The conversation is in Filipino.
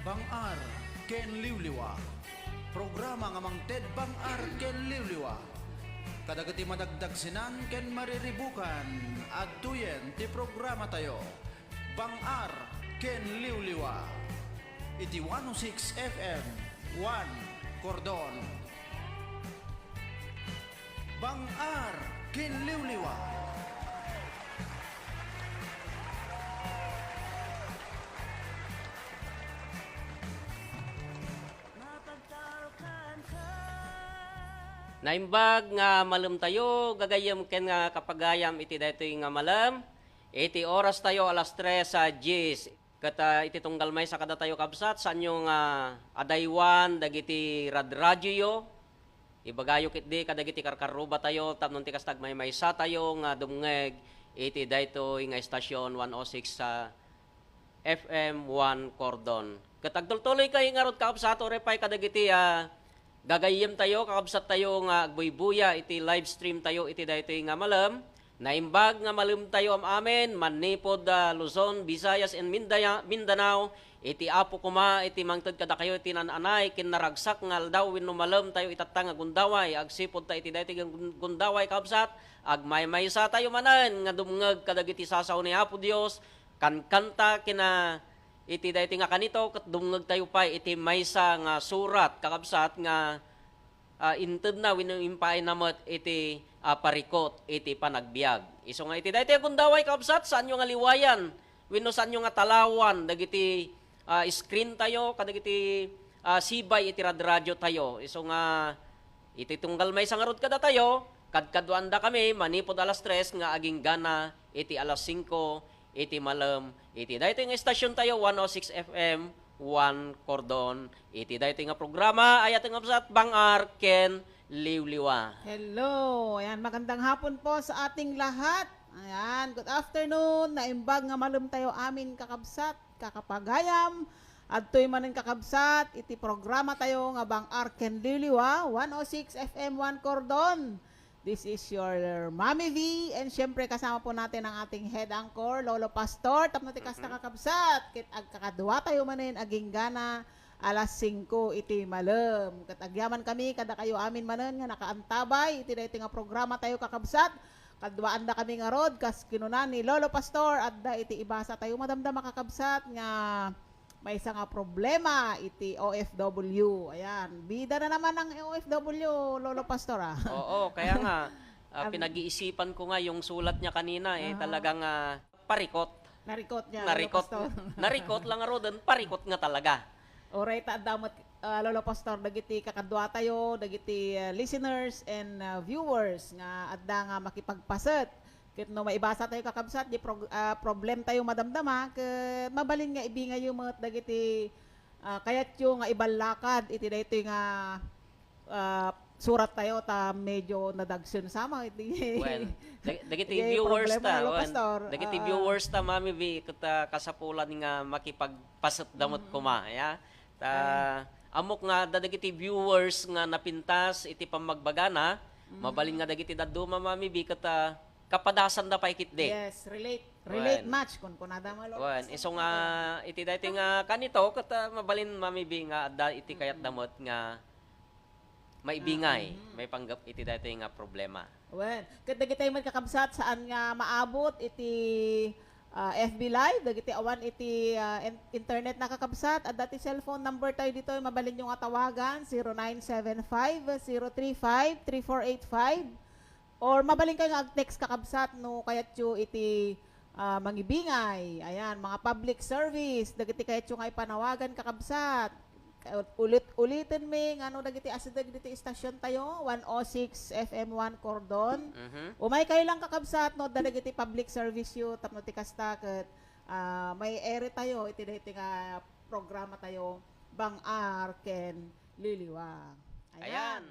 Bang-ar ken liwliwa. Programa nga Ted Bang-ar ken liwliwa. Kadagiti madagdag sinan ken mariribukan. Adtuyen ti programa tayo. Bang-ar ken liwliwa. Iti 106 FM 1 Cordon. Bang-ar ken liwliwa. Naimbag nga malam tayo, gagayam ken nga kapagayam iti daytoy nga malam. Iti oras tayo alas 3 sa GIS. Kata iti tunggal may sa kada tayo kabsat sa anyo nga adaywan dagiti radradyo. Ibagayo kitdi kadagiti karkaruba tayo tapnon ti kastag may sa tayo nga dumngeg iti daytoy nga estasyon 106 sa FM 1 Cordon. Katagtultuloy kay nga rod kabsat orepay kadagiti gagayem tayo, kakabsat tayo nga agbuy-buya, iti live stream tayo, iti daytoy nga malam. Naimbag nga malam tayo amen, manipod Luzon, Visayas, and Mindanao. Iti apo kuma, iti mangtod kada kayo, iti nananay, kinaragsak nga aldaw, wino malam tayo itatang nga gundaway, agsipod tayo iti daytoy gundaway kakabsat, agmay-may sa tayo manan, nga dumngag kadagiti sasaw ni Apo Dios, kankanta kina iti daytoy nga kanito ket dumngeg tayo pa iti maysa nga surat kakabsat nga inted na wenno impay namot iti parikot iti panagbiag. Isu nga iti daytoy gundaway kakabsat saan yo nga liwayan wenno saan yo nga talawan dagiti screen tayo kadagiti sibay iti radyo tayo. Isu nga iti tunggal maysa nga rod kada tayo kadkaduanda kami manipod alas 3 nga aging gana iti alas 5 iti malam, iti daytoy nga estasyon tayo 106 FM 1 Cordon. Iti daytoy nga programa ayat nga absat Bang-ar ken liwliwa. Hello, ayan magandang hapon po sa ating lahat. Ayan, good afternoon. Naimbag nga malam tayo amin kakabsat, kakapagayam. Adtoy manen kakabsat iti programa tayo nga Bang-ar ken liwliwa 106 FM 1 Cordon. This is your Mami V, and syempre kasama po natin ang ating head anchor, Lolo Pastor, tapno ti kasta kakabsat, kit agkakadwa tayo manin, aging gana, alas 5 iti malam. Katagyaman kami, kada kayo amin manen, nga nakaantabay, iti daytoy nga programa tayo kakabsat, kadwaan da kami nga rod, kas kinunan ni Lolo Pastor, at da iti ibasa tayo madamdam makakabsat, nga may isa nga problema iti OFW. Ayan, bida na naman ang OFW, Lolo Pastor Oo, kaya nga pinag-iisipan ko nga yung sulat niya kanina talagang parikot. Narikot niya, Narikot. Lolo Pastor. Narikot lang rodon, parikot nga talaga. Oray ta damot Lolo Pastor dagiti kakadwa tayo, dagiti listeners and viewers nga adda nga makipagpaset. Kit no maibasa tayo kakabsat di problem tayo madamdama ket mabalin nga ibingay yung mga dagiti kayat yung nga ibalakad iti daytoy nga surat tayo ta medyo nadagsun sama iti Well, dagiti viewers ta, dagiti Ah. viewers ta Mami V ket kasapulan nga makipagpasat damot kuma ya. Ta amok nga dagiti viewers nga napintas iti pamagbagana, mabalin nga dagiti daduma Mami V ket kapadasan da pa ikitde. Yes, relate Wen. match kun kunada mo Lolo Wan, Pastor. iso nga iti daytoy nga kanito ket mabalin Mami V nga adda iti kayat damot nga maibingay, may panggap iti daytoy nga problema. Well, ket dagiti man kakabsat saan nga maabot iti FB Live, dagiti awan iti internet na kakabsat at dati cellphone number tayo dito mabalin yung tawagan 0975-035-3485 or mabalin kayo nga text kakabsat no kayat yung iti mangibingay. Ayan, mga public service dagiti kayat yung nga ipanawagan kakabsat. Ulitin mi ngano dagiti asidag diti istasyon tayo 106 FM 1 Cordon. Umay kayo lang kakabsat no dagiti public service yu tapno ti kasta ket may ere tayo iti dagiti nga programa tayo Bang-ar ken liwliwa. Ayan.